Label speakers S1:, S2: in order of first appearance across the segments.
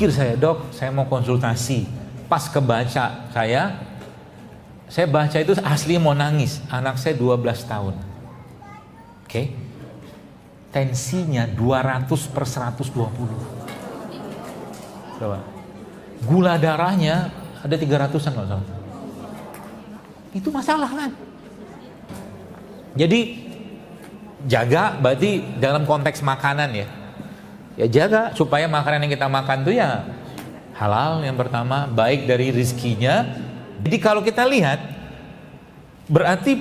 S1: Pikir saya, dok, saya mau konsultasi. Pas kebaca saya baca itu asli mau nangis. Anak saya 12 tahun. Oke. Tensinya 200/120. Coba. Gula darahnya ada 300-an kalau salah. Itu masalah kan? Jadi jaga berarti dalam konteks makanan ya. Ya jaga supaya makanan yang kita makan tuh ya halal yang pertama, baik dari rizkinya. Jadi kalau kita lihat berarti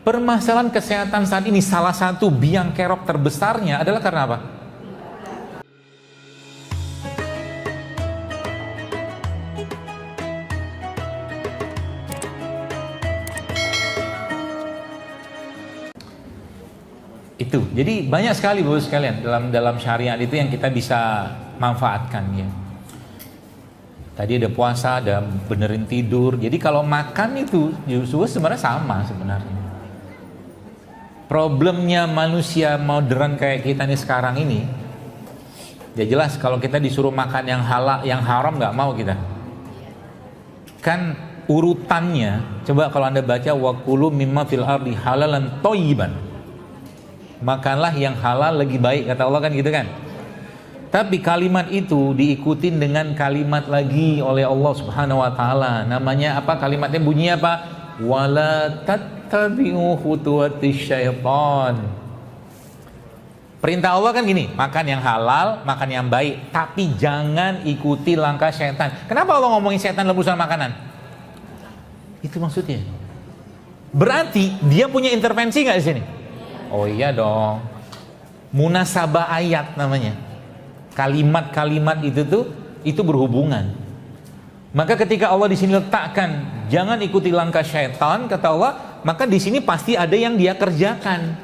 S1: permasalahan kesehatan saat ini salah satu biang kerok terbesarnya adalah karena apa? Itu. Jadi banyak sekali Bapak sekalian dalam syariat itu yang kita bisa manfaatkan ya. Tadi ada puasa, ada benerin tidur. Jadi kalau makan itu justru sebenarnya sama sebenarnya. Problemnya manusia modern kayak kita nih sekarang ini, ya jelas kalau kita disuruh makan yang halal, yang haram nggak mau kita. Kan urutannya, coba kalau Anda baca waqulu mimma fil ardi halalan thayyiban. Makanlah yang halal lagi baik, kata Allah kan gitu kan. Tapi kalimat itu diikutin dengan kalimat lagi oleh Allah Subhanahu wa taala. Namanya apa? Kalimatnya bunyinya apa? Wala tattabi'u khutuwatis syaitan. Perintah Allah kan gini, makan yang halal, makan yang baik, tapi jangan ikuti langkah syaitan. Kenapa Allah ngomongin syaitan dalam urusan makanan? Itu maksudnya. Berarti dia punya intervensi nggak di sini? Oh iya dong. Munasabah ayat namanya. Kalimat-kalimat itu berhubungan. Maka ketika Allah di sini letakkan jangan ikuti langkah syaitan, kata Allah, maka di sini pasti ada yang dia kerjakan.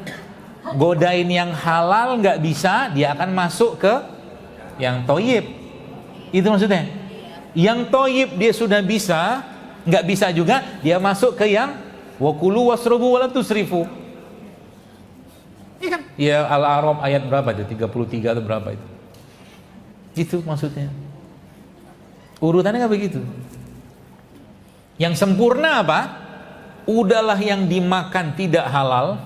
S1: Godain yang halal nggak bisa, dia akan masuk ke yang toyib. Itu maksudnya. Yang toyib dia sudah bisa, nggak bisa juga, dia masuk ke yang wakulu wasrobu wala tusrifu. Iya kan? Ya Al-A'raf ayat berapa itu? 33 atau berapa itu? Itu maksudnya. Urutannya nggak begitu. Yang sempurna apa? Udahlah yang dimakan tidak halal,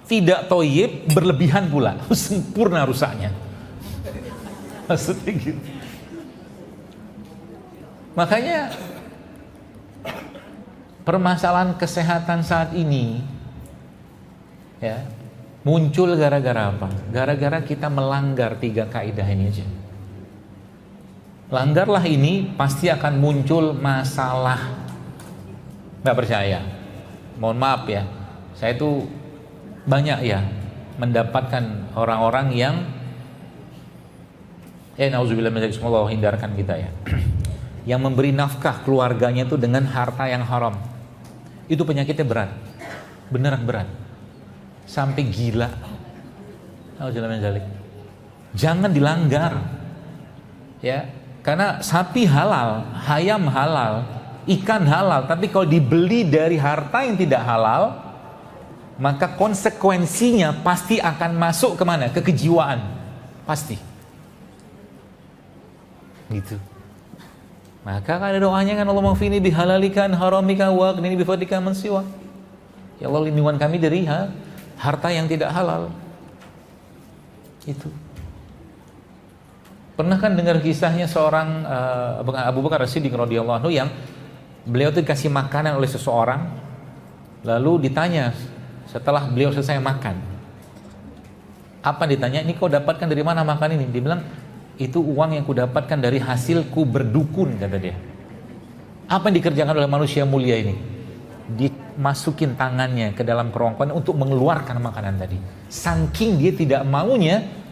S1: tidak toyib, berlebihan pula. Sempurna rusaknya. Maksudnya gitu. Makanya permasalahan kesehatan saat ini ya muncul gara-gara apa? Gara-gara kita melanggar 3 kaidah ini aja. Langgarlah ini pasti akan muncul masalah. Nggak percaya? Mohon maaf ya, saya itu banyak ya mendapatkan orang-orang yang nauzubillah min dzalik, semoga Allah hindarkan kita ya, yang memberi nafkah keluarganya itu dengan harta yang haram. Itu penyakitnya berat, beneran berat, sampai gila. Nauzubillah min dzalik. Jangan dilanggar ya. Karena sapi halal, ayam halal, ikan halal, tapi kalau dibeli dari harta yang tidak halal, maka konsekuensinya pasti akan masuk kemana? Ke kejiwaan, pasti. Gitu. Maka kan ada doanya kan, Allah mafini bihalalikan haramika wa aghnini bifadlika man siwa. Ya Allah, lindungan kami dari harta yang tidak halal. Itu. Pernah kan dengar kisahnya seorang Abu Bakar As-Siddiq radhiyallahu anhu yang beliau itu dikasih makanan oleh seseorang, lalu ditanya setelah beliau selesai makan, apa ditanya, ini kau dapatkan dari mana makan ini? Dia bilang, itu uang yang ku dapatkan dari hasilku berdukun, kata dia. Apa yang dikerjakan oleh manusia mulia ini? Dimasukin tangannya ke dalam kerongkongan untuk mengeluarkan makanan tadi. Saking dia tidak maunya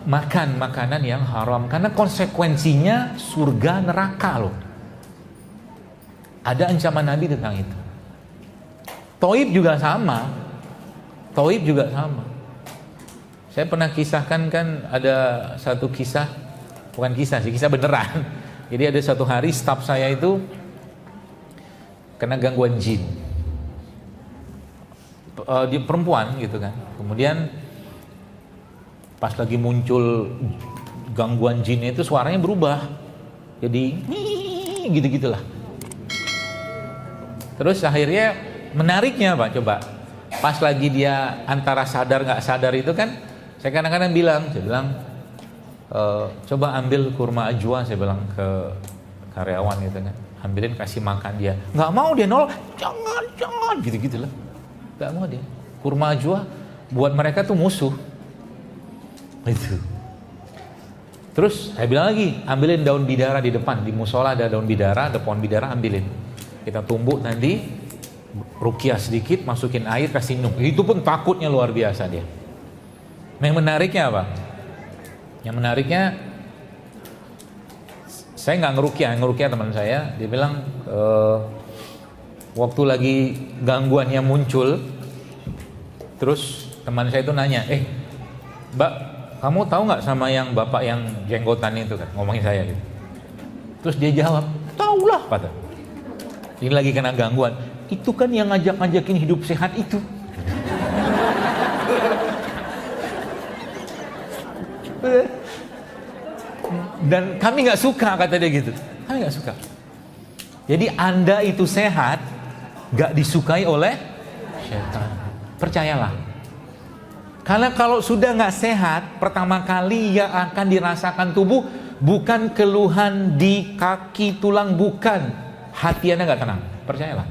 S1: makan makanan yang haram, karena konsekuensinya surga neraka loh. Ada ancaman Nabi tentang itu. Toib juga sama. Toib juga sama. Saya pernah kisahkan kan, ada satu kisah, bukan kisah sih, kisah beneran. Jadi ada satu hari staf saya itu kena gangguan jin. Dia perempuan gitu kan. Kemudian pas lagi muncul gangguan jinnya itu suaranya berubah. Jadi gitu-gitulah. Terus akhirnya menariknya Pak, coba. Pas lagi dia antara sadar nggak sadar itu kan, saya kadang-kadang bilang, coba ambil kurma ajwa, saya bilang ke karyawan gitu kan, ambilin kasih makan dia. Nggak mau dia nolak, jangan, gitu-gitulah. Nggak mau dia. Kurma ajwa buat mereka tuh musuh. Itu. Terus saya bilang lagi, ambilin daun bidara di depan, di musola ada daun bidara, ada pohon bidara, ambilin. Kita tumbuk nanti, ruqyah sedikit, masukin air, kasih minum. Itu pun takutnya luar biasa dia. Yang menariknya apa? Yang menariknya, saya nggak ngeruqyah teman saya. Dia bilang, waktu lagi gangguannya muncul, terus teman saya itu nanya, Mbak, kamu tahu nggak sama yang bapak yang jenggotan itu kan, ngomongin saya gitu. Terus dia jawab, tahulah, kata. Ini lagi kena gangguan. Itu kan yang ngajak-ngajakin hidup sehat itu. Dan kami nggak suka, kata dia gitu. Kami nggak suka. Jadi Anda itu sehat, nggak disukai oleh setan. Percayalah. Karena kalau sudah nggak sehat, pertama kali yang akan dirasakan tubuh bukan keluhan di kaki, tulang, bukan. Hati Anda nggak tenang. Percayalah.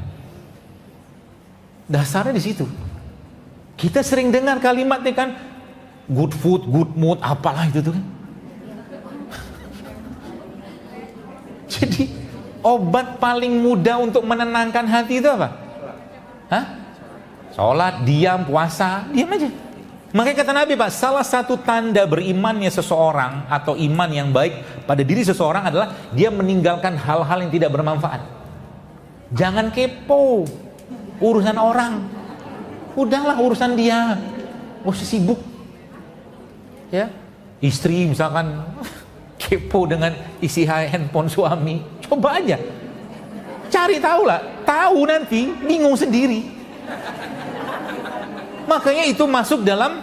S1: Dasarnya di situ. Kita sering dengar kalimatnya kan, good food, good mood, apalah itu tuh kan. Jadi obat paling mudah untuk menenangkan hati itu apa? Hah? Sholat, diam, puasa, diam aja. Makanya kata Nabi Pak, salah satu tanda berimannya seseorang atau iman yang baik pada diri seseorang adalah dia meninggalkan hal-hal yang tidak bermanfaat. Jangan kepo urusan orang. Udahlah urusan dia. Gak usah sibuk. Ya, istri misalkan kepo dengan isi handphone suami, coba aja. Cari tahu lah, tahu nanti bingung sendiri. Makanya itu masuk dalam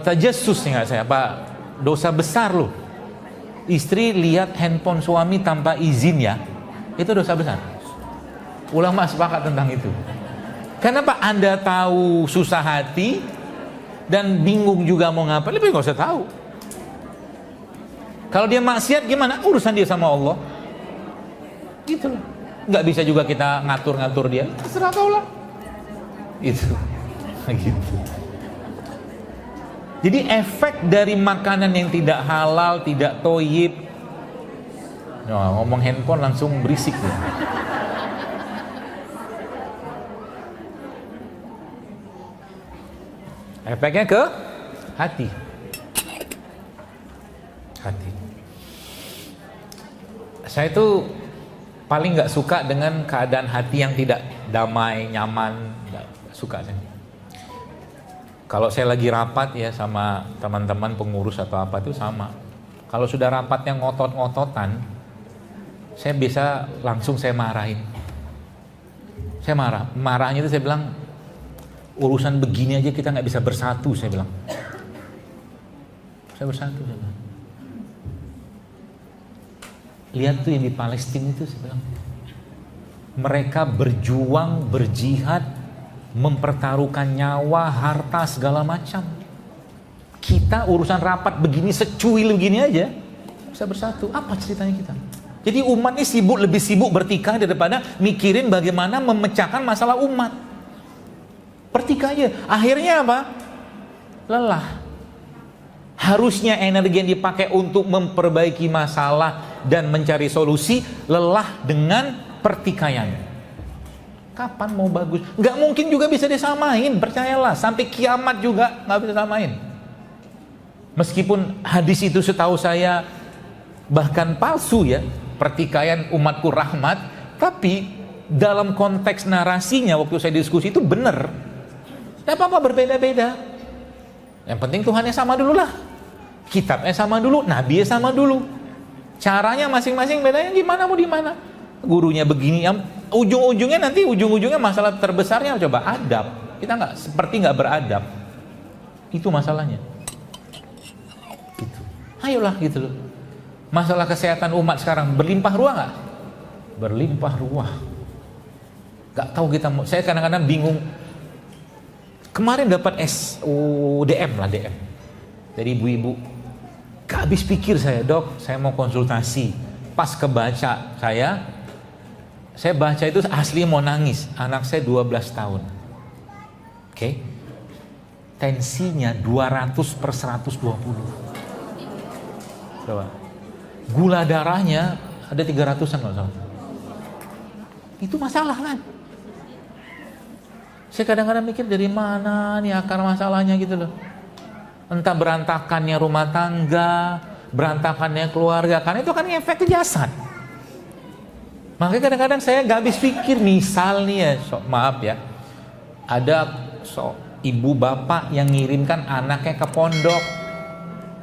S1: tajassus nggak saya, Pak, dosa besar loh. Istri lihat handphone suami tanpa izin ya, itu dosa besar. Ulama sepakat tentang itu. Kenapa Anda tahu susah hati dan bingung juga mau ngapain, lebih nggak usah tahu. Kalau dia maksiat gimana? Urusan dia sama Allah. Gitu loh. Nggak bisa juga kita ngatur-ngatur dia. Terserah kau lah. Itu gitu. Jadi efek dari makanan yang tidak halal, tidak toyib, ngomong handphone langsung berisik ya. Efeknya ke hati. Hati. Saya tuh paling nggak suka dengan keadaan hati yang tidak damai, nyaman. Suka saya. Kalau saya lagi rapat ya sama teman-teman pengurus atau apa itu sama. Kalau sudah rapat yang ngotot-ngototan, saya bisa langsung saya marahin. Saya marah. Marahnya itu saya bilang, urusan begini aja kita nggak bisa bersatu, saya bilang. Saya bersatu, saya bilang. Lihat tuh yang di Palestina itu, saya bilang. Mereka berjuang, berjihad, mempertaruhkan nyawa, harta, segala macam. Kita urusan rapat begini, secuil begini aja bisa bersatu. Apa ceritanya kita? Jadi umat ini lebih sibuk bertikai daripada mikirin bagaimana memecahkan masalah umat. Bertikai. Akhirnya apa? Lelah. Harusnya energi yang dipakai untuk memperbaiki masalah dan mencari solusi, lelah dengan pertikaian. Kapan mau bagus? Nggak mungkin juga bisa disamain, percayalah. Sampai kiamat juga nggak bisa samain. Meskipun hadis itu setahu saya bahkan palsu ya, pertikaian umatku rahmat, tapi dalam konteks narasinya waktu saya diskusi itu benar. Tidak apa-apa berbeda-beda. Yang penting Tuhannya sama dulu lah. Kitabnya sama dulu, nabinya sama dulu. Caranya masing-masing bedanya gimana mau di mana? Gurunya begini, yang ujung-ujungnya nanti masalah terbesarnya coba adab. Kita nggak beradab, itu masalahnya. Ayolah gitu loh. Masalah kesehatan umat sekarang berlimpah ruah nggak? Berlimpah ruah. Gak tahu kita mau. Saya kadang-kadang bingung. Kemarin dapat DM dari ibu-ibu. Gak habis pikir saya, dok, saya mau konsultasi. Pas kebaca saya baca itu asli mau nangis. Anak saya 12 tahun. Oke. Tensinya 200/120. Coba. Gula darahnya ada 300-an nggak salah. Itu masalah kan? Saya kadang-kadang mikir dari mana nih akar masalahnya gitu loh. Entah berantakannya rumah tangga, berantakannya keluarga, karena itu kan efek ke jasad. Makanya kadang-kadang saya gak habis pikir, misal nih ya, maaf ya, ada ibu bapak yang ngirimkan anaknya ke pondok,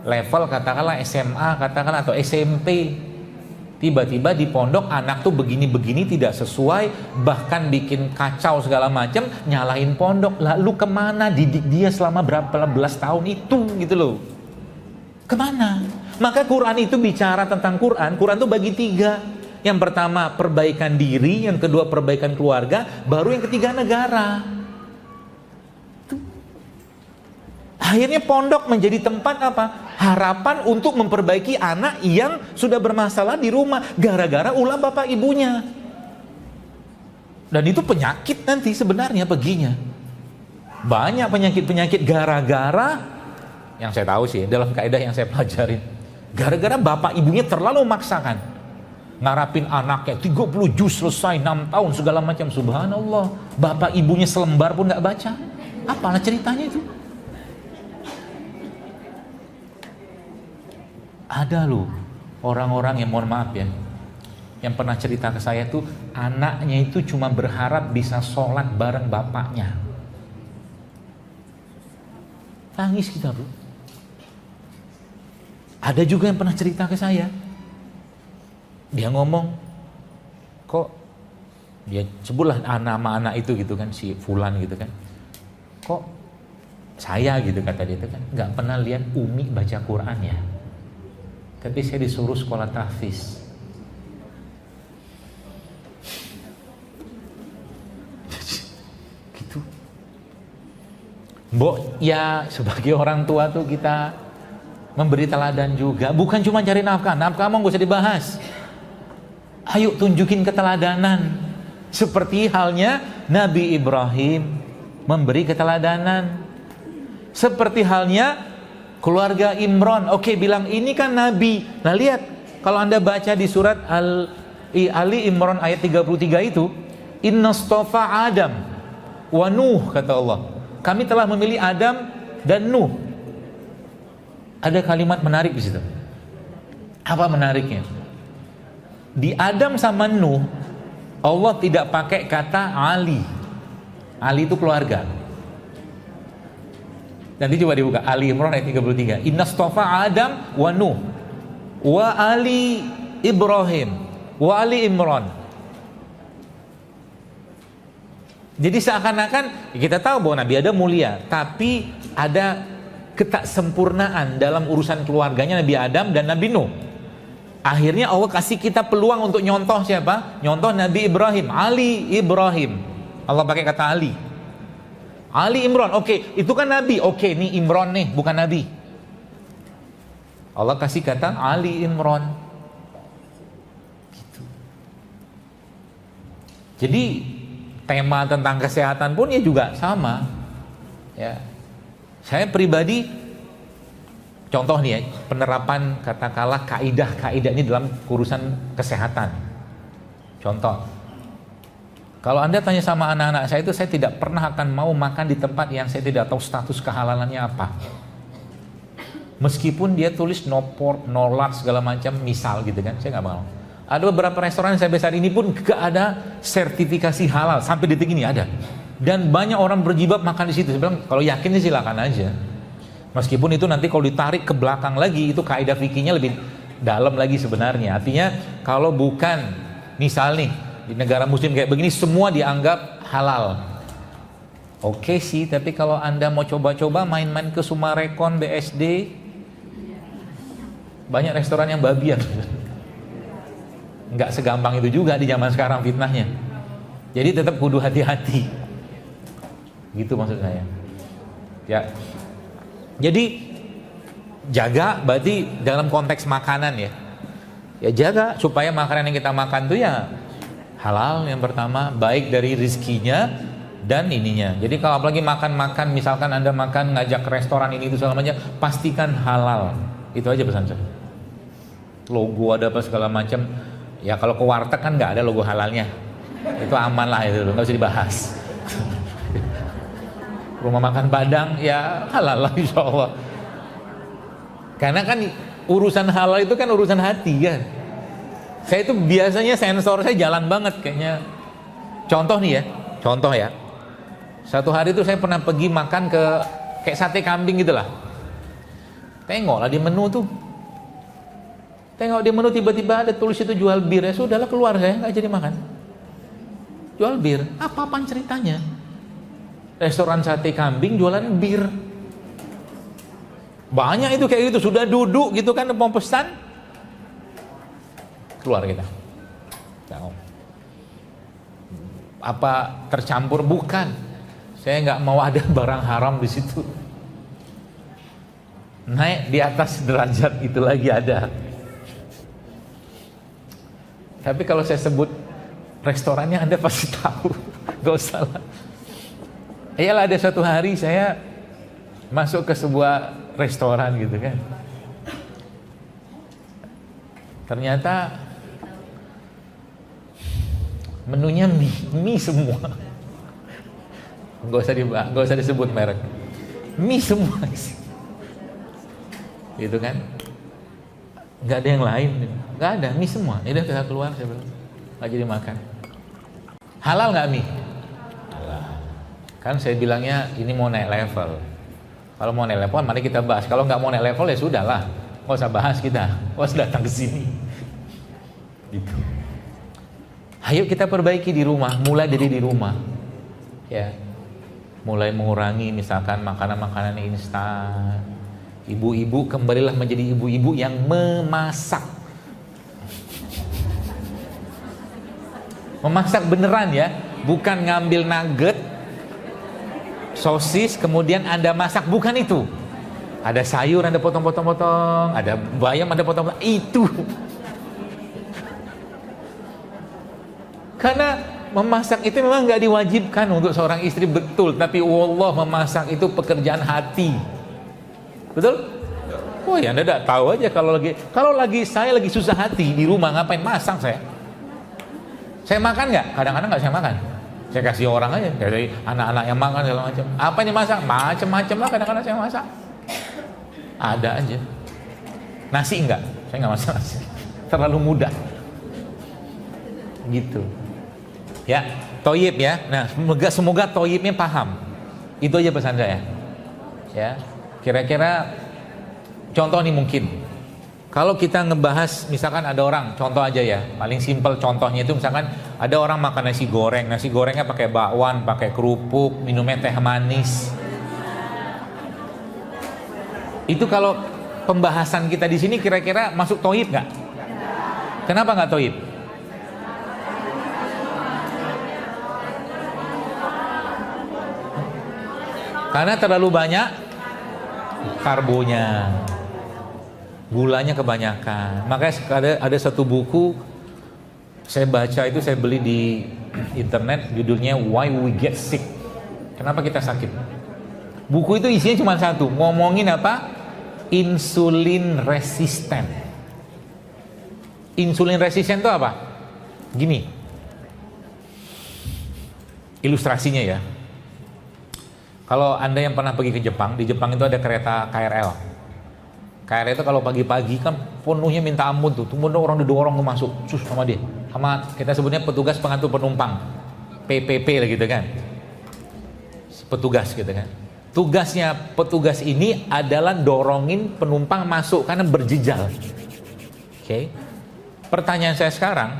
S1: level katakanlah SMA katakanlah atau SMP. Tiba-tiba di pondok anak tuh begini-begini tidak sesuai, bahkan bikin kacau segala macam, nyalahin pondok. Lalu kemana didik dia selama berapa belas tahun itu gitu loh? Kemana? Maka Quran itu bicara tentang Quran tuh bagi 3. Yang pertama perbaikan diri, yang kedua perbaikan keluarga, baru yang ketiga negara. Akhirnya pondok menjadi tempat apa? Harapan untuk memperbaiki anak yang sudah bermasalah di rumah gara-gara ulah bapak ibunya. Dan itu penyakit nanti sebenarnya peginya. Banyak penyakit-penyakit gara-gara, yang saya tahu sih dalam kaidah yang saya pelajarin, gara-gara bapak ibunya terlalu memaksakan. Ngarapin anaknya 30 juz selesai 6 tahun segala macam. Subhanallah, bapak ibunya selembar pun gak baca. Apalah ceritanya itu? Ada loh orang-orang yang mohon maaf ya, yang pernah cerita ke saya tuh anaknya itu cuma berharap bisa sholat bareng bapaknya. Tangis kita bro. Ada juga yang pernah cerita ke saya, dia ngomong, kok dia sebutlah nama anak itu gitu kan, si Fulan gitu kan, kok saya gitu kata dia itu kan nggak pernah lihat Umi baca Quran ya. Tapi saya disuruh sekolah tahfiz. Gitu. Mbok, ya sebagai orang tua tuh kita memberi teladan juga. Bukan cuma cari nafkah. Nafkah mau gak usah dibahas. Ayo tunjukin keteladanan. Seperti halnya Nabi Ibrahim memberi keteladanan. Seperti halnya keluarga Imran, oke bilang ini kan Nabi. Nah lihat, kalau anda baca di surat Ali Imran ayat 33 itu, Inna stofa Adam wa Nuh, kata Allah. Kami telah memilih Adam dan Nuh. Ada kalimat menarik di situ. Apa menariknya? Di Adam sama Nuh, Allah tidak pakai kata Ali. Ali itu keluarga. Nanti coba dibuka Ali Imran ayat 33. Inna stofa Adam wa Nuh wa Ali Ibrahim wa Ali Imran. Jadi seakan-akan kita tahu bahwa Nabi Adam mulia, tapi ada ketaksempurnaan dalam urusan keluarganya Nabi Adam dan Nabi Nuh. Akhirnya Allah kasih kita peluang untuk nyontoh siapa? Nyontoh Nabi Ibrahim, Ali Ibrahim. Allah pakai kata Ali. Ali Imran, oke, itu kan Nabi. Oke, ini Imran nih, bukan Nabi. Allah kasih kata Ali Imran. Gitu. Jadi tema tentang kesehatan pun ya juga sama. Ya, saya pribadi, contoh nih ya, penerapan katakanlah kaidah-kaidah ini dalam urusan kesehatan. Contoh. Kalau anda tanya sama anak-anak saya itu, saya tidak pernah akan mau makan di tempat yang saya tidak tahu status kehalalannya apa. Meskipun dia tulis no pork, no lard segala macam, misal gitu kan, saya nggak mau. Ada beberapa restoran yang saya besar ini pun gak ada sertifikasi halal sampai detik ini ada. Dan banyak orang berjibab makan di situ. Saya bilang kalau yakin sih silakan aja. Meskipun itu nanti kalau ditarik ke belakang lagi, itu kaidah fikihnya lebih dalam lagi sebenarnya. Artinya kalau bukan misal nih di negara muslim kayak begini semua dianggap halal. Oke sih, tapi kalau anda mau coba-coba main-main ke Sumarekon, BSD, Banyak restoran yang babian. Nggak segampang itu juga di zaman sekarang fitnahnya. Jadi tetap kudu hati-hati. Gitu maksud saya. Ya. Jadi jaga berarti dalam konteks makanan ya. Ya jaga supaya makanan yang kita makan tuh ya halal yang pertama, baik dari rizkinya dan ininya. Jadi kalau apalagi makan-makan, misalkan Anda makan ngajak ke restoran ini itu selamanya, pastikan halal. Itu aja pesan saya. Logo ada apa segala macam. Ya kalau ke warteg kan nggak ada logo halalnya. Itu aman lah itu, nggak usah dibahas. Rumah makan Padang ya halal lah insya Allah. Karena kan urusan halal itu kan urusan hati kan. Saya itu biasanya sensor saya jalan banget kayaknya. Contoh nih ya, contoh ya. Satu hari itu saya pernah pergi makan ke kayak sate kambing gitulah. Tengoklah di menu tuh. Tengok di menu tiba-tiba ada tulis itu jual bir, ya sudahlah keluar saya nggak jadi makan. Jual bir, apa-apaan ceritanya? Restoran sate kambing jualan bir. Banyak itu kayak gitu, sudah duduk gitu kan mau pesan, keluar kita. Apa tercampur? Bukan. Saya nggak mau ada barang haram di situ. Naik di atas derajat itu lagi ada. Tapi kalau saya sebut restorannya Anda pasti tahu, gak usah lah. Iyalah ada suatu hari saya masuk ke sebuah restoran gitu kan. Ternyata menunya mie semua. Gak usah disebut merek. Mie semua sih. Gitu kan. Gak ada yang lain. Gak ada, mie semua. Ini udah kita keluar saya bilang. Gak jadi makan. Halal gak mie? Halal. Kan saya bilangnya ini mau naik level. Kalau mau naik level mari kita bahas. Kalau nggak mau naik level ya sudahlah. Nggak usah bahas kita. Nggak usah datang ke sini. Gitu. Ayo kita perbaiki di rumah. Mulai dari di rumah. Ya. Mulai mengurangi misalkan makanan-makanan instan. Ibu-ibu kembalilah menjadi ibu-ibu yang memasak. Memasak beneran ya. Bukan ngambil nugget, sosis, kemudian Anda masak, bukan itu. Ada sayur Anda potong-potong-potong, ada bayam Anda potong-potong, itu. Karena memasak itu memang nggak diwajibkan untuk seorang istri, betul. Tapi wallah memasak itu pekerjaan hati. Betul? Oh ya Anda tidak tahu aja kalau lagi saya lagi susah hati di rumah ngapain masak saya? Saya makan nggak? Kadang-kadang nggak saya makan. Saya kasih orang aja, dari anak-anak yang makan segala macam. Apa yang dimasak? Macam-macam lah kadang-kadang saya masak. Ada aja. Nasi enggak? Saya enggak masak nasi. Terlalu mudah. Gitu. Ya, toyib ya. Nah, semoga toyibnya paham. Itu aja pesan saya. Ya, kira-kira contoh nih mungkin. Kalau kita ngebahas, misalkan ada orang, contoh aja ya, paling simpel contohnya itu misalkan ada orang makan nasi gorengnya pakai bakwan, pakai kerupuk, minumnya teh manis. Itu kalau pembahasan kita di sini kira-kira masuk toib nggak? Kenapa nggak toib? Karena terlalu banyak karbonya. Gulanya kebanyakan. Makanya ada satu buku saya baca itu, saya beli di internet, judulnya Why We Get Sick. Kenapa kita sakit? Buku itu isinya cuma satu, ngomongin apa? Insulin resisten. Insulin resisten itu apa? Gini. Ilustrasinya ya. Kalau Anda yang pernah pergi ke Jepang, di Jepang itu ada kereta KRL. KRL itu kalau pagi-pagi kan penuhnya minta ampun tuh, orang didorong tuh masuk, sama dia, sama kita sebutnya petugas pengatur penumpang, PPP lah gitu kan, petugas gitu kan. Tugasnya petugas ini adalah dorongin penumpang masuk karena berjejal. Oke. Pertanyaan saya sekarang,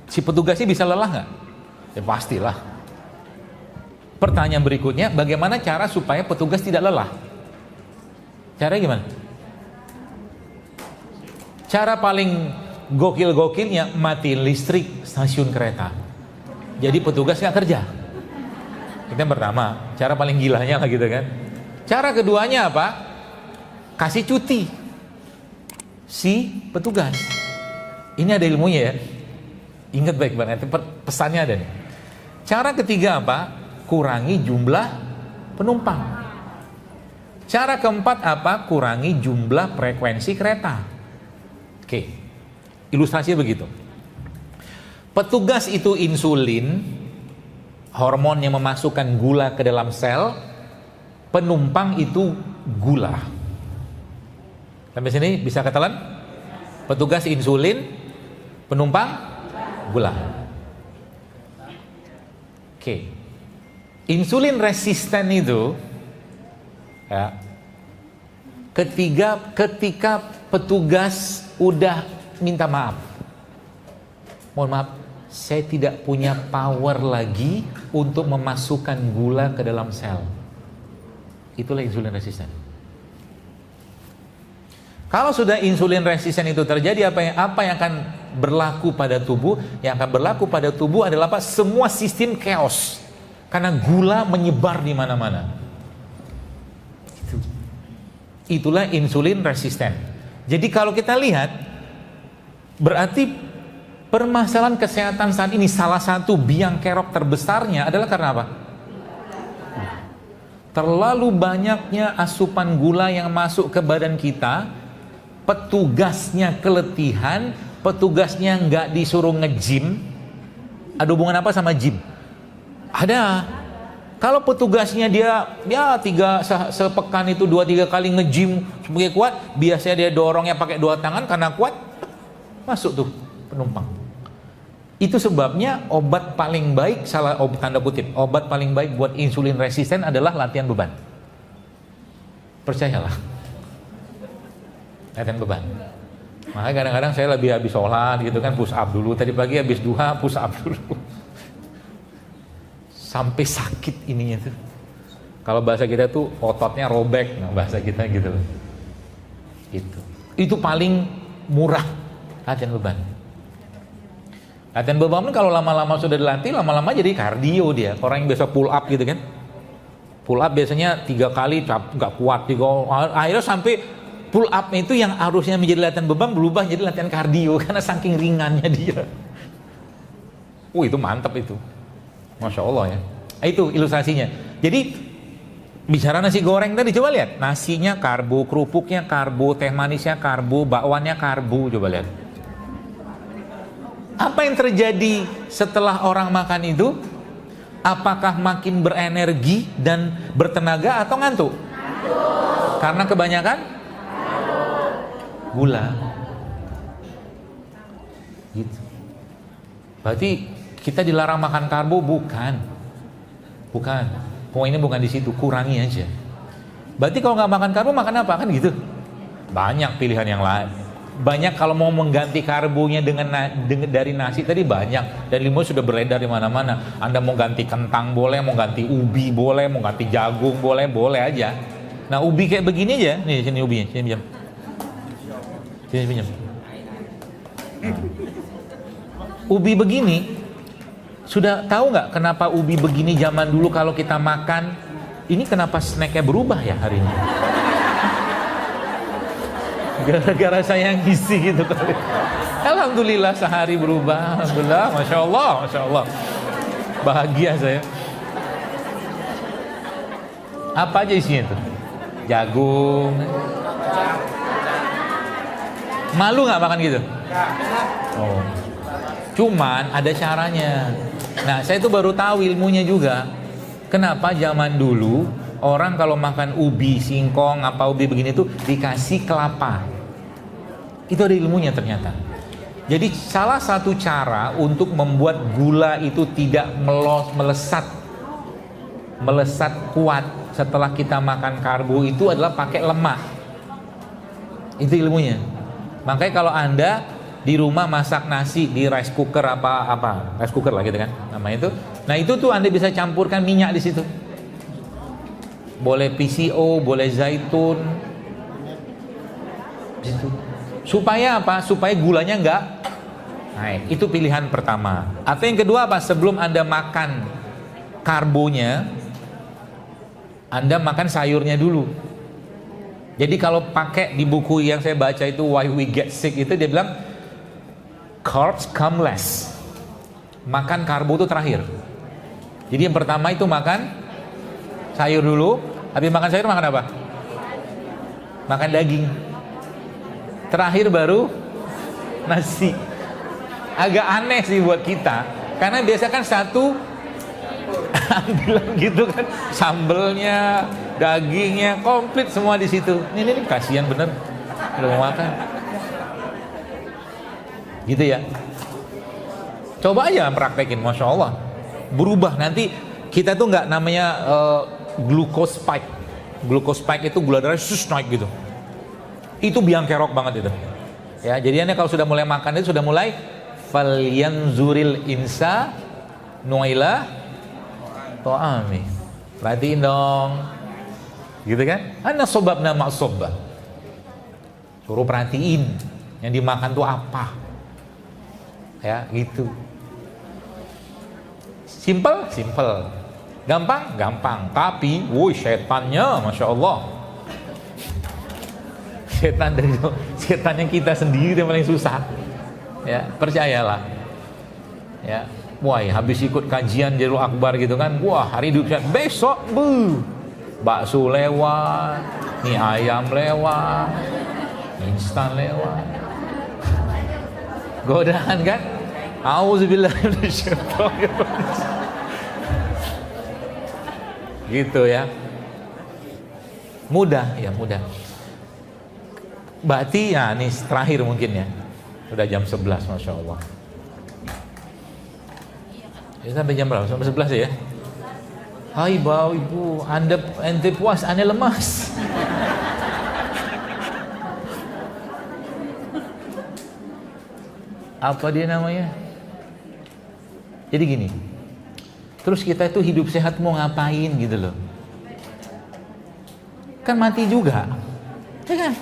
S1: si petugasnya bisa lelah nggak? Ya pastilah. Pertanyaan berikutnya, bagaimana cara supaya petugas tidak lelah? Caranya gimana? Cara paling gokil-gokilnya matiin listrik stasiun kereta. Jadi petugas nggak kerja. Itu yang pertama. Cara paling gilanya lah gitu kan. Cara keduanya apa? Kasih cuti si petugas. Ini ada ilmunya ya. Ingat baik-baik, pesannya ada nih. Cara ketiga apa? Kurangi jumlah penumpang. Cara keempat apa? Kurangi jumlah frekuensi kereta. Oke, ilustrasinya begitu. Petugas itu insulin, hormon yang memasukkan gula ke dalam sel. Penumpang itu gula. Sampai sini bisa ketelan? Petugas insulin, penumpang gula. Oke. Insulin resisten itu ya, ketika petugas udah minta maaf. Mohon maaf, saya tidak punya power lagi untuk memasukkan gula ke dalam sel. Itulah insulin resisten. Kalau sudah insulin resisten itu terjadi, apa yang akan berlaku pada tubuh? Yang akan berlaku pada tubuh adalah apa? Semua sistem chaos. Karena gula menyebar di mana-mana. Itulah insulin resisten. Jadi kalau kita lihat, berarti permasalahan kesehatan saat ini salah satu biang kerok terbesarnya adalah karena apa? Terlalu banyaknya asupan gula yang masuk ke badan kita, petugasnya keletihan, petugasnya nggak disuruh nge-gym. Ada hubungan apa sama gym? Ada. Kalau petugasnya dia sepekan itu 2-3 kali nge-gym sebagai kuat, biasanya dia dorongnya pakai 2 tangan karena kuat, masuk tuh penumpang. Itu sebabnya obat paling baik, tanda kutip, obat paling baik buat insulin resisten adalah latihan beban. Percayalah. Latihan beban. Makanya kadang-kadang saya lebih habis sholat gitu kan, push up dulu. Tadi pagi habis duha, push up dulu. Sampai sakit ininya tuh. Kalau bahasa kita tuh ototnya robek, nah bahasa kita gitu loh. Itu paling murah latihan beban. Latihan beban kalau lama-lama sudah dilatih, lama-lama jadi kardio dia. Orang yang biasa pull up gitu kan. Pull up biasanya 3 kali nggak kuat, akhirnya sampai pull up itu yang harusnya menjadi latihan beban berubah jadi latihan kardio karena saking ringannya dia. Itu mantap itu. Masya Allah ya. Itu ilustrasinya. Jadi bicara nasi goreng tadi, coba lihat. Nasinya karbo, kerupuknya karbo, teh manisnya karbo, bakwannya karbo. Coba lihat. Apa yang terjadi setelah orang makan itu? Apakah makin berenergi dan bertenaga atau ngantuk? Karena kebanyakan gula. Gitu. Berarti kita dilarang makan karbo? Bukan. Ini bukan di situ, kurangi aja. Berarti kalau nggak makan karbo, makan apa? Kan gitu. Banyak pilihan yang lain. Banyak kalau mau mengganti karbonya dari nasi tadi banyak. Dan ilmu sudah beredar di mana-mana. Anda mau ganti kentang boleh, mau ganti ubi boleh, mau ganti jagung boleh aja. Nah, ubi kayak begini aja. Nih, sini ubinya, sini pinjam. Sini pinjam. Ubi begini, sudah tahu nggak kenapa ubi begini zaman dulu kalau kita makan, ini kenapa snacknya berubah ya hari ini? Gara-gara saya ngisi gitu kali. Alhamdulillah sehari berubah. Alhamdulillah, Masya Allah. Bahagia saya. Apa aja isinya tuh? Jagung. Malu nggak makan gitu? Oh. Cuman ada caranya. Nah, saya tuh baru tahu ilmunya juga. Kenapa zaman dulu orang kalau makan ubi, singkong, ubi begini tuh dikasih kelapa. Itu ada ilmunya ternyata. Jadi salah satu cara untuk membuat gula itu tidak melesat kuat setelah kita makan karbo itu adalah pakai lemak. Itu ilmunya. Makanya kalau Anda di rumah masak nasi di rice cooker rice cooker lah gitu kan namanya itu. Nah, itu tuh Anda bisa campurkan minyak di situ. Boleh PCO, boleh zaitun. Di situ. Supaya apa? Supaya gulanya nggak naik. Itu pilihan pertama. Atau yang kedua apa? Sebelum Anda makan karbonya, Anda makan sayurnya dulu. Jadi kalau pakai di buku yang saya baca itu Why We Get Sick itu dia bilang carbs come last. Makan karbo itu terakhir. Jadi yang pertama itu makan sayur dulu. Habis makan sayur makan apa? Makan daging. Terakhir baru nasi. Agak aneh sih buat kita, karena biasa kan satu ambilan gitu kan, sambelnya, dagingnya, komplit semua di situ. Ini kasihan bener, udah mau makan. Gitu ya. Coba aja praktekin, masya Allah. Berubah nanti kita tuh nggak namanya glucose spike. Glucose spike itu gula darah sus naik gitu. Itu biang kerok banget itu. Ya, jadi kalau sudah mulai makan itu sudah mulai falyanzuril insa nuailah ta'ami. Perhatiin dong. Gitu kan? Ana sobabna ma'sobba. Suruh perhatiin yang dimakan tuh apa. Ya, gitu. Simple, simple. Gampang, gampang. Tapi, woi setannya, masya Allah. Setannya kita sendiri yang paling susah. Ya, percayalah. Ya, wah, habis ikut kajian Jalul Akbar gitu kan, wah hari hidup saya besok, bakso lewat, mie ayam lewat, instan lewat. Godaan kan? Auzubillah minasyaitonir rajim. Gitu ya. Mudah ya, mudah. Berarti ya ini terakhir mungkin ya. Sudah jam 11, masya Allah. Ya, sampai jam berapa? Sampai 11 ya? Hai bau ibu, ente puas, ane lemas. Apa dia namanya? Jadi gini, terus kita itu hidup sehat mau ngapain gitu loh? Kan mati juga, ya kan?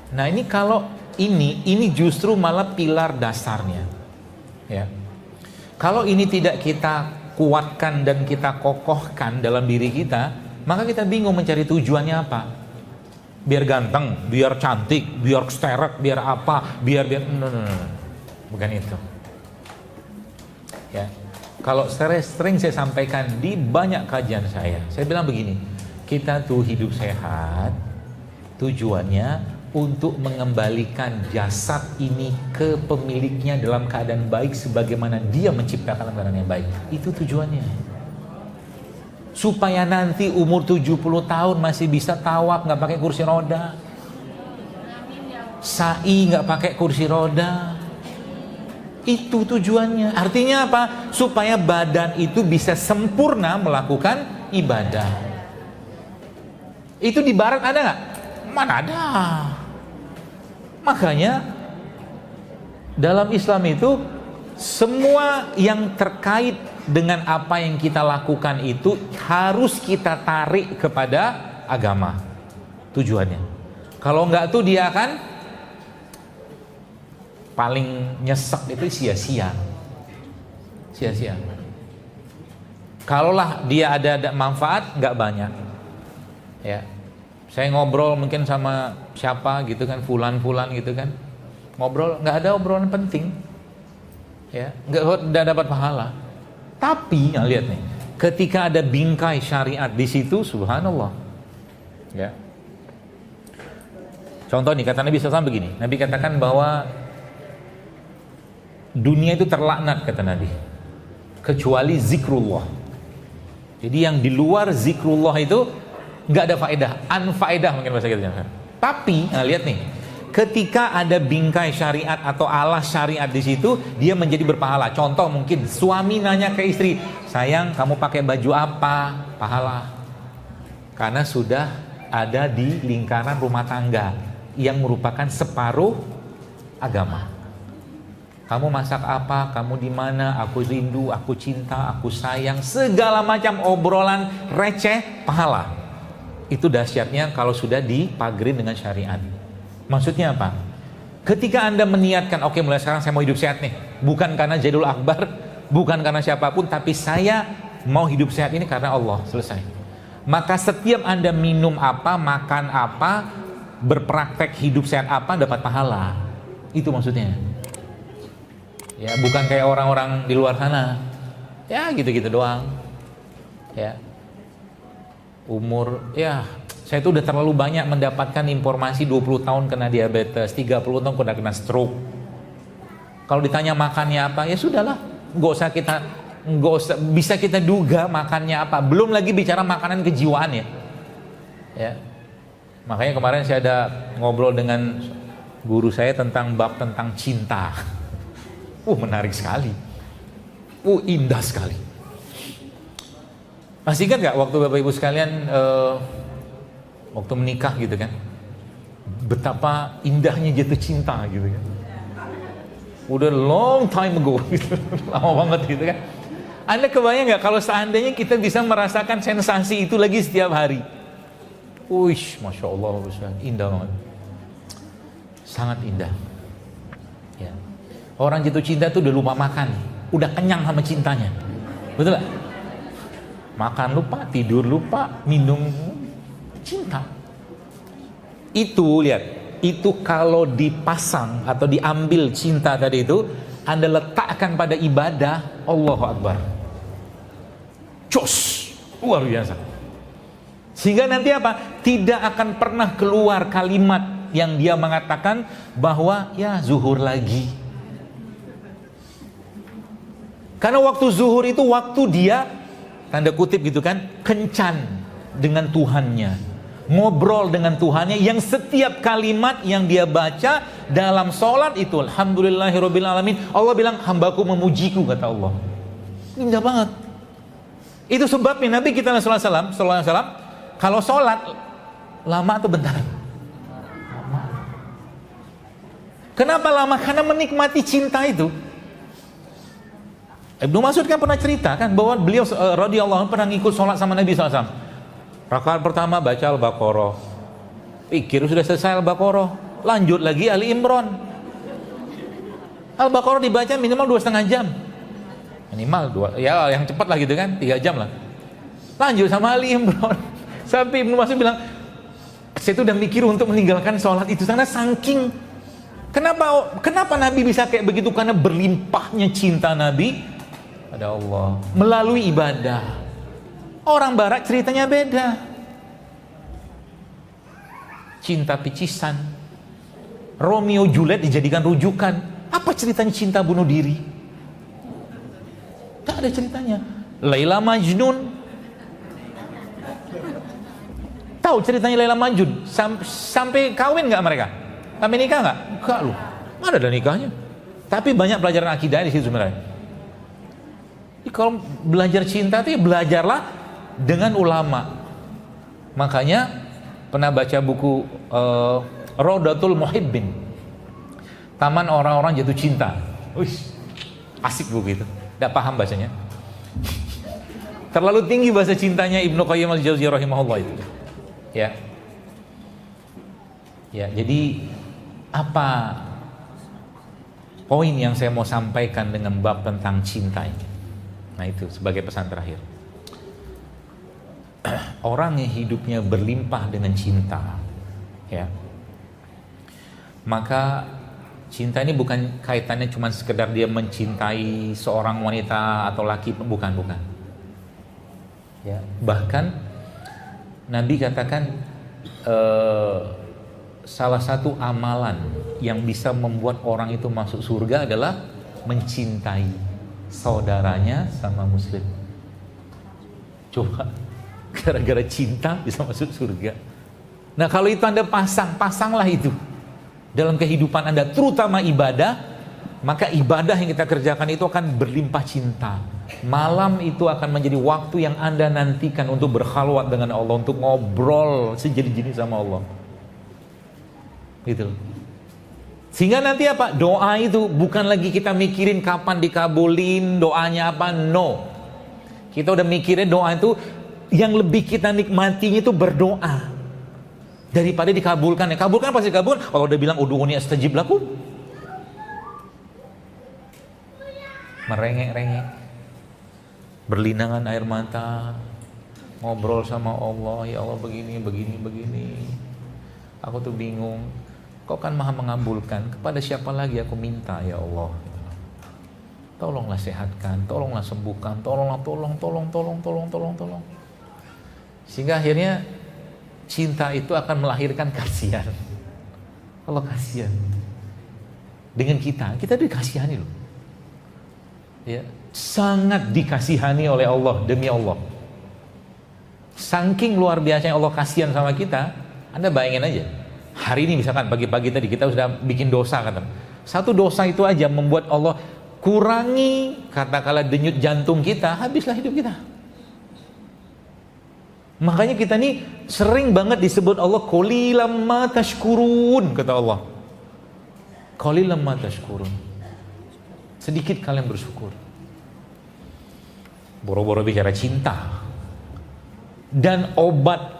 S1: Nah ini kalau ini justru malah pilar dasarnya, ya. Kalau ini tidak kita kuatkan dan kita kokohkan dalam diri kita, maka kita bingung mencari tujuannya apa. Biar ganteng, biar cantik, biar sterek, biar apa, biar no. Bukan itu. Ya. Kalau sering saya sampaikan di banyak kajian saya bilang begini, kita tuh hidup sehat, tujuannya untuk mengembalikan jasad ini ke pemiliknya dalam keadaan baik sebagaimana dia menciptakan dalam keadaan yang baik. Itu tujuannya. Supaya nanti umur 70 tahun masih bisa tawaf nggak pakai kursi roda, sa'i nggak pakai kursi roda. Itu tujuannya. Artinya apa? Supaya badan itu bisa sempurna melakukan ibadah. Itu di barat ada nggak? Mana ada. Makanya dalam Islam itu semua yang terkait dengan apa yang kita lakukan itu harus kita tarik kepada agama tujuannya. Kalau enggak tuh dia akan paling nyesek, itu sia-sia. Sia-sia. Kalaulah dia ada manfaat, enggak banyak. Ya. Saya ngobrol mungkin sama siapa gitu kan, fulan gitu kan. Ngobrol, enggak ada obrolan penting. Ya, enggak dapat pahala. Tapi, nah lihat nih, ketika ada bingkai syariat di situ, subhanallah. Ya. Contoh nih, kata Nabi SAW begini. Nabi katakan bahwa dunia itu terlaknat, kata Nabi, kecuali zikrullah. Jadi yang di luar zikrullah itu nggak ada faedah, anfaedah mungkin bahasa kita. Tapi, nah lihat nih, ketika ada bingkai syariat atau alas syariat di situ, dia menjadi berpahala. Contoh mungkin suami nanya ke istri, sayang kamu pakai baju apa? Pahala. Karena sudah ada di lingkaran rumah tangga yang merupakan separuh agama. Kamu masak apa? Kamu di mana? Aku rindu, aku cinta, aku sayang, segala macam obrolan receh, pahala. Itu dahsyatnya kalau sudah dipagerin dengan syariat. Maksudnya apa? Ketika Anda meniatkan, oke, mulai sekarang saya mau hidup sehat nih, bukan karena Jadul Akbar, bukan karena siapapun, tapi saya mau hidup sehat ini karena Allah, selesai. Maka setiap Anda minum apa, makan apa, berpraktek hidup sehat apa, dapat pahala. Itu maksudnya. Ya, bukan kayak orang-orang di luar sana. Ya, gitu-gitu doang. Ya. Umur, ya, saya tuh udah terlalu banyak mendapatkan informasi 20 tahun kena diabetes, 30 tahun kena stroke. Kalau ditanya makannya apa, ya sudahlah, nggak usah bisa kita duga makannya apa. Belum lagi bicara makanan kejiwaan ya. Ya. Makanya kemarin saya ada ngobrol dengan guru saya tentang tentang cinta. Menarik sekali. Indah sekali. Masih ingat gak waktu Bapak Ibu sekalian waktu menikah gitu kan, betapa indahnya jatuh cinta gitu kan. Udah long time ago gitu. Lama banget gitu kan. Anda kebayang gak kalau seandainya kita bisa merasakan sensasi itu lagi setiap hari? Uish, Masya Allah, indah banget. Sangat indah ya. Orang jatuh cinta tuh udah lupa makan, udah kenyang sama cintanya. Betul gak? Makan lupa, tidur lupa, minum cinta. Itu lihat, itu kalau dipasang atau diambil cinta tadi itu, Anda letakkan pada ibadah, Allahu Akbar. Jos, luar biasa. Sehingga nanti apa? Tidak akan pernah keluar kalimat yang dia mengatakan bahwa ya zuhur lagi. Karena waktu zuhur itu waktu dia, tanda kutip gitu kan, kencan dengan Tuhannya, ngobrol dengan Tuhannya, yang setiap kalimat yang dia baca dalam sholat itu alhamdulillahirabbil alamin, Allah bilang hambaku memujiku, kata Allah. Indah banget. Itu sebabnya Nabi kita sallallahu alaihi wasallam kalau sholat lama atau bentar? Lama. Kenapa lama? Karena menikmati cinta itu. Ibnu Mas'ud kan pernah cerita kan bahwa beliau radhiyallahu anhu pernah ngikut sholat sama Nabi SAW. Rakaat pertama baca Al-Baqarah, pikir sudah selesai Al-Baqarah, lanjut lagi Ali Imran. Al-Baqarah dibaca minimal 2,5 jam, minimal 2, ya yang cepat lah gitu kan, 3 jam lah. Lanjut sama Ali Imran, sampai Ibnu Mas'ud bilang, saya itu udah mikir untuk meninggalkan sholat itu karena saking. Kenapa Nabi bisa kayak begitu? Karena berlimpahnya cinta Nabi pada Allah melalui ibadah. Orang barat ceritanya beda. Cinta picisan, Romeo Juliet dijadikan rujukan. Apa ceritanya cinta bunuh diri? Tak ada ceritanya. Laila Majnun, tahu ceritanya Laila Majnun? Sampai kawin nggak mereka? Sampai nikah nggak? Enggak loh, mana ada nikahnya. Tapi banyak pelajaran akidah di situ sebenarnya. Kalau belajar cinta itu ya belajarlah dengan ulama. Makanya pernah baca buku Raudatul Muhibbin, Taman Orang-orang Jatuh Cinta. Asik buku itu. Tidak paham bahasanya. Terlalu tinggi bahasa cintanya Ibnu Qayyim al-Jauziyah rahimahullah itu. Ya. Ya, jadi apa poin yang saya mau sampaikan dengan bab tentang cinta ini? Nah, itu sebagai pesan terakhir. Orang yang hidupnya berlimpah dengan cinta, ya, maka cinta ini bukan kaitannya cuma sekedar dia mencintai seorang wanita atau laki, bukan. Ya, bahkan Nabi katakan salah satu amalan yang bisa membuat orang itu masuk surga adalah mencintai saudaranya sama muslim. Coba, gara-gara cinta bisa masuk surga. Nah, kalau itu Anda pasanglah itu dalam kehidupan Anda, terutama ibadah, maka ibadah yang kita kerjakan itu akan berlimpah cinta. Malam itu akan menjadi waktu yang Anda nantikan untuk berkhalwat dengan Allah, untuk ngobrol sejadi-jadi sama Allah. Gitu. Sehingga nanti apa? Doa itu bukan lagi kita mikirin kapan dikabulin, doanya apa, no. Kita udah mikirin doa itu yang lebih kita nikmatinya itu berdoa daripada dikabulkan. Ya, kabulkan pasti kabul. Kalau udah bilang ud'uuni astajib lakum, merengek-rengek, berlinangan air mata, ngobrol sama Allah, ya Allah begini. Aku tuh bingung. Kau kan maha mengabulkan. Kepada siapa lagi aku minta ya Allah? Tolonglah sehatkan, tolonglah sembuhkan, tolong. Sehingga akhirnya cinta itu akan melahirkan kasihan. Allah kasihan dengan kita dikasihani loh. Ya, sangat dikasihani oleh Allah, demi Allah. Saking luar biasanya Allah kasihan sama kita, Anda bayangin aja. Hari ini misalkan pagi-pagi tadi kita sudah bikin dosa, kata. Satu dosa itu aja membuat Allah kurangi katakanlah denyut jantung kita, habislah hidup kita. Makanya kita nih sering banget disebut Allah qalilan ma tashkurun, kata Allah. Qalilan ma tashkurun. Sedikit kalian bersyukur. Boro-boro bicara cinta. Dan obat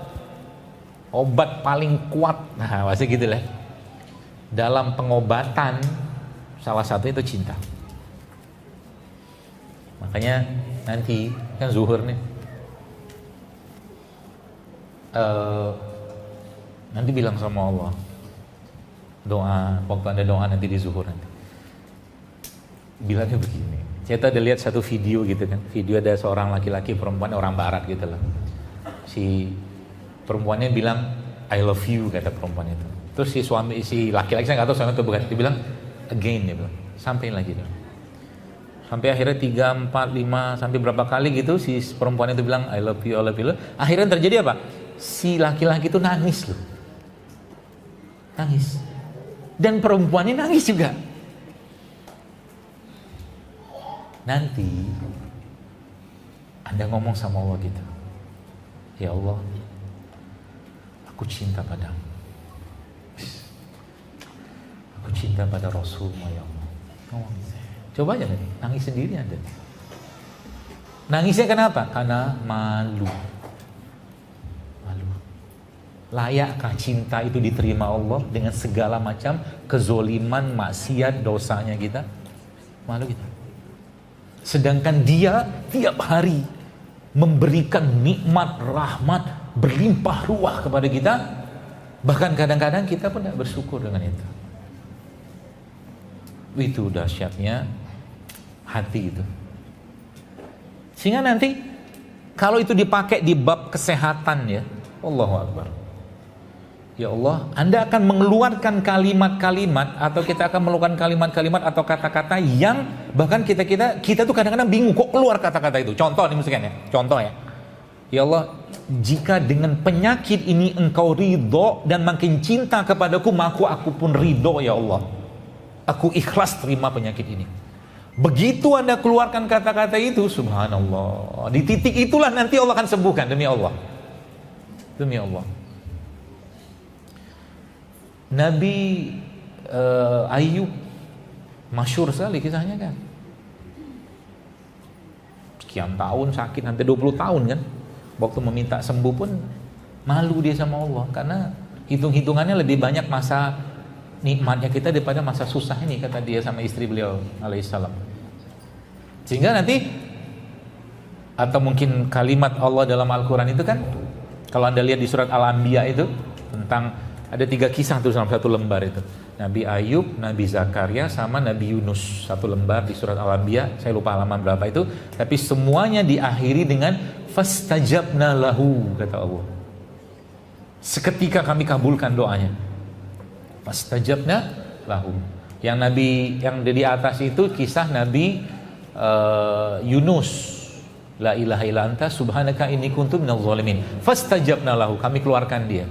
S1: paling kuat, nah maksudnya gitu lah. Dalam pengobatan salah satu itu cinta. Makanya nanti kan zuhur nih, nanti bilang sama Allah, doa, waktu Anda doa nanti di zuhur nanti, bilangnya begini. Saya ada lihat satu video gitu kan, video ada seorang laki-laki perempuan orang barat gitu lah. Si perempuannya bilang I love you, kata perempuan itu. Terus si laki-laki, saya nggak tahu suami itu bukan, dia bilang again, dia bilang sampai lagi dia. Sampai akhirnya 3, 4, 5 sampai berapa kali gitu si perempuan itu bilang I love you. Akhirnya terjadi apa? Si laki-laki itu nangis loh. Nangis. Dan perempuannya nangis juga. Nanti Anda ngomong sama Allah gitu. Ya Allah, aku cinta padamu. Aku cinta pada Rasulullah ya Allah. Ngomong. Coba aja nih, nangis sendiri Anda. Nangisnya kenapa? Karena malu. Layakkah cinta itu diterima Allah dengan segala macam kezoliman, maksiat, dosanya kita? Malu kita. Sedangkan dia tiap hari memberikan nikmat, rahmat, berlimpah ruah kepada kita. Bahkan kadang-kadang kita pun tidak bersyukur dengan itu. Itu dahsyatnya hati itu. Sehingga nanti kalau itu dipakai di bab kesehatan ya, Allahu Akbar. Ya Allah, Anda akan mengeluarkan kalimat-kalimat atau kita akan mengeluarkan kalimat-kalimat atau kata-kata yang bahkan kita tuh kadang-kadang bingung kok keluar kata-kata itu. Contoh nih misalkan ya, contoh ya. Ya Allah, jika dengan penyakit ini Engkau ridho dan makin cinta kepadaku, maka aku pun ridho ya Allah. Aku ikhlas terima penyakit ini. Begitu Anda keluarkan kata-kata itu, subhanallah, di titik itulah nanti Allah akan sembuhkan, demi Allah. Demi Allah. Nabi Ayub, masyhur sekali kisahnya kan. Sekian tahun sakit, hampir 20 tahun kan. Waktu meminta sembuh pun malu dia sama Allah. Karena hitung-hitungannya lebih banyak masa nikmatnya kita daripada masa susah ini, kata dia sama istri beliau alaihissalam. Sehingga nanti, atau mungkin kalimat Allah dalam Al-Quran itu kan, kalau Anda lihat di surat Al-Anbiya itu tentang ada 3 kisah tuh dalam satu lembar itu. Nabi Ayub, Nabi Zakaria, sama Nabi Yunus, satu lembar di surat Al-Anbiya. Saya lupa halaman berapa itu, tapi semuanya diakhiri dengan fastajabna lahu, kata Allah. Seketika kami kabulkan doanya. Fastajabna lahu. Yang Nabi yang di atas itu kisah Nabi Yunus, la ilaha illa anta subhanaka inni kuntu minadh dhalimin. Fastajabna lahu, kami keluarkan dia.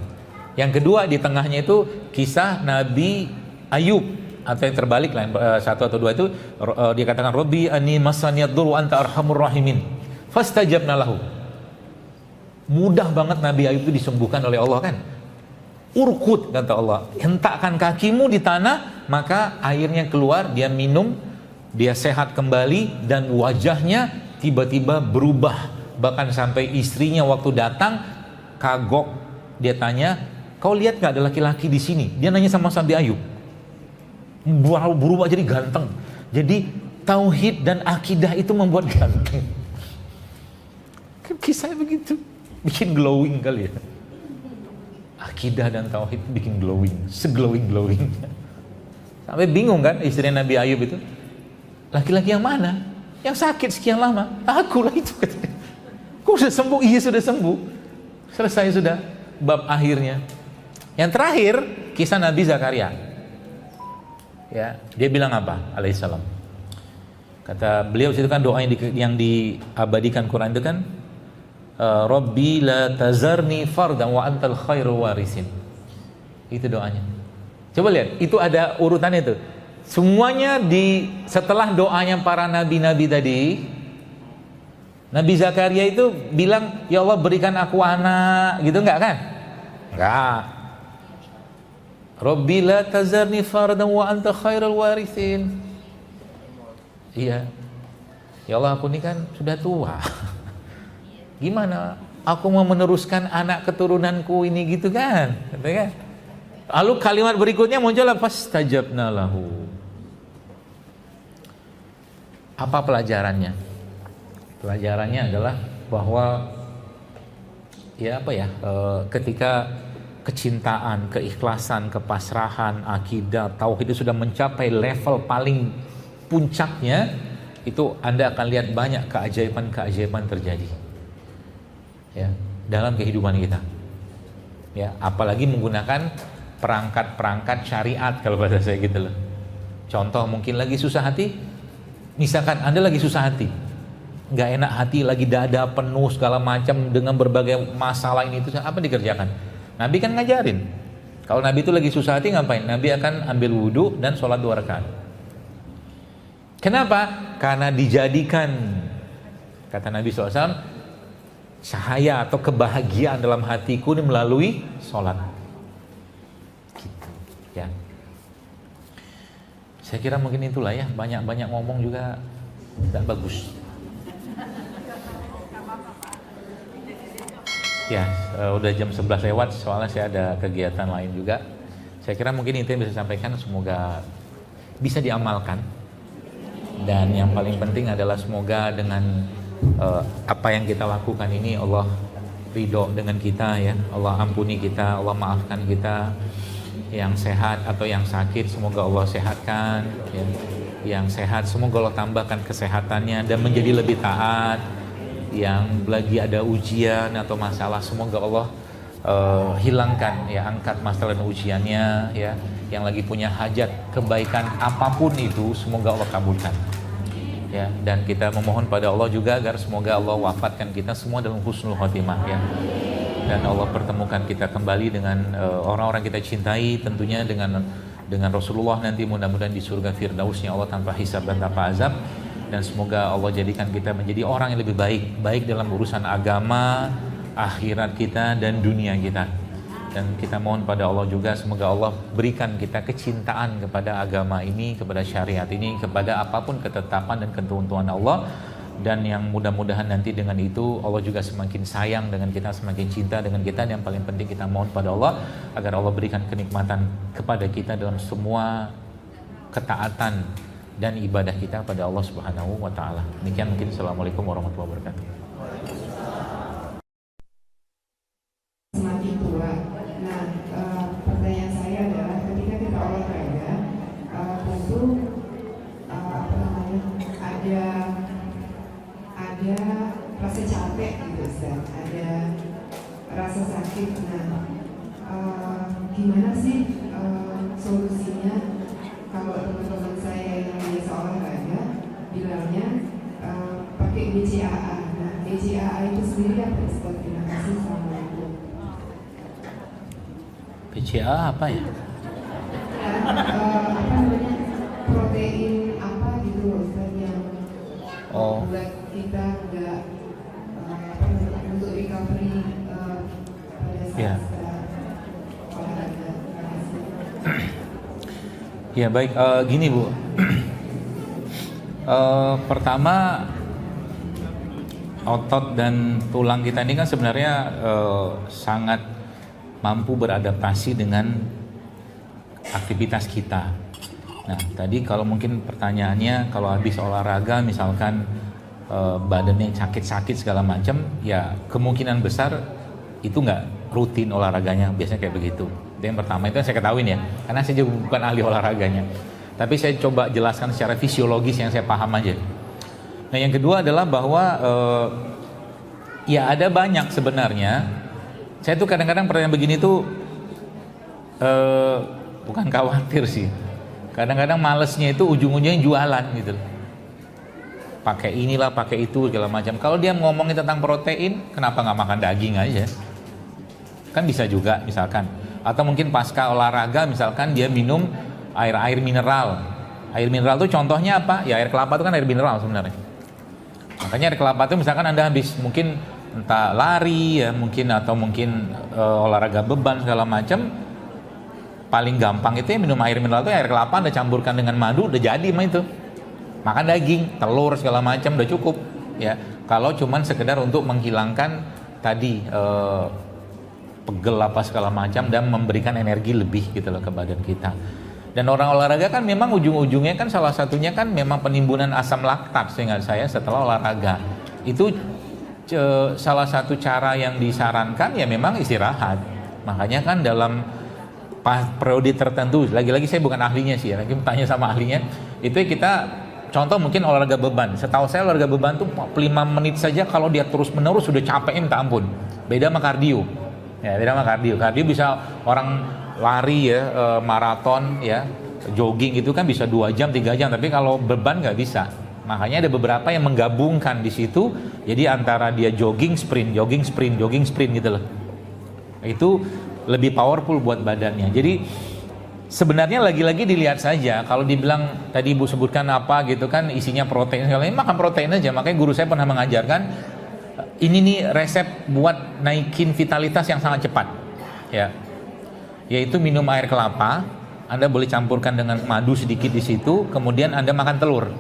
S1: Yang kedua di tengahnya itu kisah Nabi Ayub, atau yang terbalik lah, 1 atau 2 itu dia katakan Rabbi anni masaniyad dzurru anta arhamur rahimin. Fastajabna lahu. Mudah banget Nabi Ayub itu disembuhkan oleh Allah kan. Urkut, kata Allah, hentakkan kakimu di tanah, maka airnya keluar, dia minum, dia sehat kembali, dan wajahnya tiba-tiba berubah Bahkan sampai istrinya waktu datang kagok, dia tanya, kau lihat gak ada laki-laki di sini? Dia nanya sama Nabi Ayub. Berubah jadi ganteng. Jadi tauhid dan akidah itu membuat ganteng. Kisahnya begitu, bikin glowing kali ya. Akidah dan tauhid bikin glowing, seglowing. Sampai bingung kan istri Nabi Ayub itu. Laki-laki yang mana? Yang sakit sekian lama? Aku lah itu katanya. Kok sudah sembuh? Iya sudah sembuh. Selesai sudah bab akhirnya. Yang terakhir kisah Nabi Zakaria. Ya, dia bilang apa? Alaihissalam. Kata beliau itu kan doa yang diabadikan Quran itu kan, Rabbi la tazarni fardan wa antal khairu warisin. Itu doanya. Coba lihat, itu ada urutannya itu. Semuanya setelah doanya para nabi-nabi tadi, Nabi Zakaria itu bilang, ya Allah berikan aku anak, gitu enggak kan? Enggak. Rabbi la tazarni fardan wa anta khairul warithin. Iya. Ya Allah, aku ini kan sudah tua. Gimana? Aku mau meneruskan anak keturunanku ini gitu kan? Kan? Lalu kalimat berikutnya muncul fastajabna lahu. Apa pelajarannya? Pelajarannya adalah bahwa ketika kecintaan, keikhlasan, kepasrahan, akidah, tauhid itu sudah mencapai level paling puncaknya, itu Anda akan lihat banyak keajaiban-keajaiban terjadi ya dalam kehidupan kita. Ya, apalagi menggunakan perangkat-perangkat syariat kalau bahasa saya gitu loh. Contoh mungkin lagi susah hati, misalkan Anda lagi susah hati, nggak enak hati, lagi dada penuh segala macam dengan berbagai masalah ini itu, apa dikerjakan? Nabi kan ngajarin. Kalau Nabi itu lagi susah hati ngapain? Nabi akan ambil wudhu dan sholat 2 rakaat. Kenapa? Karena dijadikan, kata Nabi SAW, cahaya atau kebahagiaan dalam hatiku ini melalui sholat. Gitu, ya. Saya kira mungkin itulah ya, banyak-banyak ngomong juga tidak bagus. Ya, udah jam 11 lewat, soalnya saya ada kegiatan lain juga. Saya kira mungkin itu yang bisa sampaikan, semoga bisa diamalkan. Dan yang paling penting adalah semoga dengan apa yang kita lakukan ini Allah ridho dengan kita ya. Allah ampuni kita, Allah maafkan kita. Yang sehat atau yang sakit semoga Allah sehatkan ya. Yang sehat semoga Allah tambahkan kesehatannya dan menjadi lebih taat. Yang lagi ada ujian atau masalah semoga Allah hilangkan ya, angkat masalah dan ujiannya ya. Yang lagi punya hajat kebaikan apapun itu semoga Allah kabulkan ya. Dan kita memohon pada Allah juga agar semoga Allah wafatkan kita semua dalam husnul khotimah ya. Dan Allah pertemukan kita kembali dengan orang-orang kita cintai, tentunya dengan Rasulullah nanti mudah-mudahan di surga firdausnya Allah tanpa hisab dan tanpa azab. Dan semoga Allah jadikan kita menjadi orang yang lebih baik dalam urusan agama, akhirat kita dan dunia kita. Dan kita mohon pada Allah juga semoga Allah berikan kita kecintaan kepada agama ini, kepada syariat ini, kepada apapun ketetapan dan ketentuan Allah. Dan yang mudah-mudahan nanti dengan itu Allah juga semakin sayang dengan kita, semakin cinta dengan kita. Dan yang paling penting kita mohon pada Allah agar Allah berikan kenikmatan kepada kita dalam semua ketaatan dan ibadah kita pada Allah Subhanahu wa taala. Demikian mungkin. Assalamualaikum warahmatullahi wabarakatuh.
S2: Semakin tua. Nah, pertanyaan saya adalah ketika kita olahraga, tentu ada rasa capek gitu, Ustaz. Ada rasa sakit. Nah, gimana sih solusinya kalau teman-teman saya yang biasa olahraga bilangnya pakai BCAA. Nah, BCAA itu sendiri apa, Ustaz? Terima kasih. Assalamualaikum.
S1: BCAA apa ya?
S2: Apa namanya, protein apa gitu loh, Ustaz, yang buat kita nggak untuk recovery pada saat olahraga.
S1: Ya baik, gini Bu. Pertama otot dan tulang kita ini kan sebenarnya sangat mampu beradaptasi dengan aktivitas kita. Nah, tadi kalau mungkin pertanyaannya, kalau habis olahraga misalkan badannya sakit-sakit segala macam, ya kemungkinan besar itu nggak rutin olahraganya, biasanya kayak begitu. Itu yang pertama, itu yang saya ketahuin ya, karena saya juga bukan ahli olahraganya. Tapi saya coba jelaskan secara fisiologis yang saya paham aja. Nah, yang kedua adalah bahwa ya ada banyak sebenarnya. Saya tuh kadang-kadang pertanyaan begini tuh bukan khawatir sih. Kadang-kadang malesnya itu ujung-ujungnya jualan gitu. Pakai inilah, pakai itu segala macam. Kalau dia ngomongin tentang protein, kenapa nggak makan daging aja? Kan bisa juga misalkan. Atau mungkin pasca olahraga misalkan dia minum air mineral. Air mineral itu contohnya apa? Ya air kelapa itu kan air mineral sebenarnya. Makanya air kelapa itu misalkan Anda habis mungkin entah lari ya mungkin atau mungkin olahraga beban segala macam, paling gampang itu ya minum air mineral itu air kelapa Anda campurkan dengan madu udah jadi mah itu. Makan daging, telur segala macam udah cukup ya. Kalau cuman sekedar untuk menghilangkan tadi pegel apa segala macam dan memberikan energi lebih gitu loh ke badan kita. Dan orang olahraga kan memang ujung-ujungnya kan salah satunya kan memang penimbunan asam laktat seingat saya setelah olahraga. Itu salah satu cara yang disarankan ya memang istirahat. Makanya kan dalam periode tertentu, lagi-lagi saya bukan ahlinya sih ya, lagi tanya sama ahlinya, itu kita contoh mungkin olahraga beban. Setahu saya olahraga beban tuh 5 menit saja kalau dia terus-menerus sudah capek minta ampun. Beda sama kardio. Ya, beda sama kardio. Kardio bisa orang lari ya, maraton ya, jogging itu kan bisa 2 jam, 3 jam, tapi kalau beban nggak bisa. Makanya ada beberapa yang menggabungkan di situ. Jadi antara dia jogging sprint gitu loh. Itu lebih powerful buat badannya. Jadi sebenarnya lagi-lagi dilihat saja. Kalau dibilang tadi Ibu sebutkan apa gitu kan isinya protein segala macam, makan protein aja. Makanya guru saya pernah mengajarkan ini nih resep buat naikin vitalitas yang sangat cepat. Ya. Yaitu minum air kelapa, Anda boleh campurkan dengan madu sedikit di situ, kemudian Anda makan telur.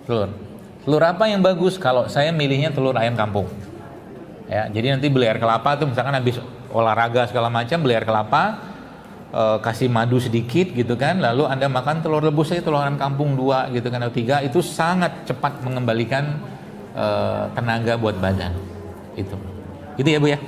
S1: Telur apa yang bagus? Kalau saya milihnya telur ayam kampung. Ya, jadi nanti beli air kelapa tuh misalkan habis olahraga segala macam beli air kelapa, kasih madu sedikit gitu kan, lalu Anda makan telur rebus aja, telur ayam kampung 2 gitu kan atau 3, itu sangat cepat mengembalikan tenaga buat badan. Itu ya Bu ya.